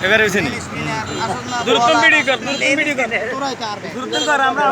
এবারে হইছে নি দূরত্ব বিড়ি কর তোরাই চার দূরত্ব কর আমরা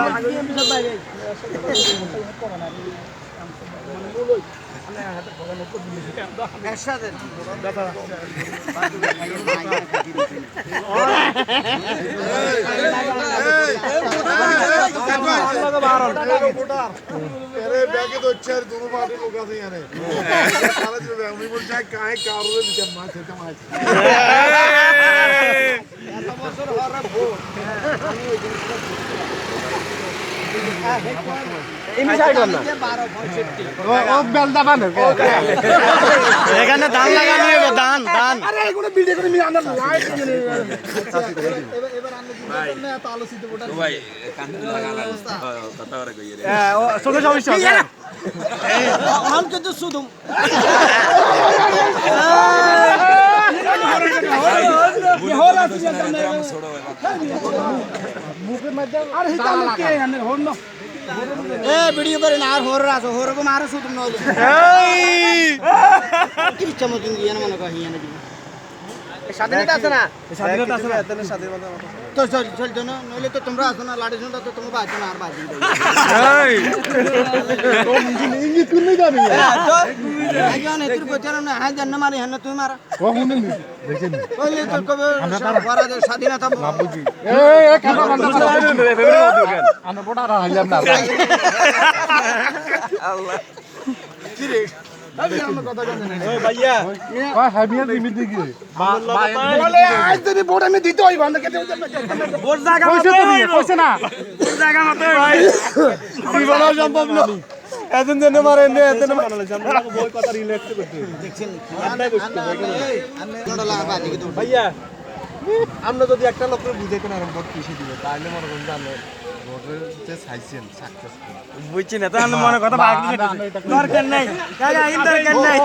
এখানে ধান লাগানো হবে ধান ধান ভিডিও করে না আর হোর আছে হোর को मारो सुतम न কি ইচ্ছা মতন দিয়ে না মনে করি না স্বাধীনতা আছে না স্বাধীনতা আছে না এতনে স্বাধীনতা তো চল চল জন নইলে তো তোমরা আসো না লাড়ি শুনতা তো তোমরা বাজছো না আর বাজি এই ও ইংলিশ কোন নাই জানি তো আইজন এতির বচার না হ্যাঁ জান্ন মারি হ্যাঁ তুই মারা ও হুনে দেখেন কইলে তো কবে বড় স্বাধীনতা বাবুজি এই কাটা বান্দা আমরা বড় হাইলাম না আল্লাহ কি রে भैया बोले आज तेरी बोर्ड में दी तो बंद कर बोर्ड जाएगा पैसे ना बोर्ड जाएगा मत भाई बड़ा संभव ना এতদিন জন্য মারে এনে এতদিন মারলে আমরা বই কথা রিলেক্ট করতে দেখছেন আমরা বুঝতে ভাইয়া আমরা যদি একটা লোককে বুঝাইতে না ভোট কিসে দিবে তাহলে মনে করেন জানো ভোটের যে সাইছেন সাকসেসফুল বুঝছি না তো মনে কথা বাকি দরকার নাই কাকা দরকার নাই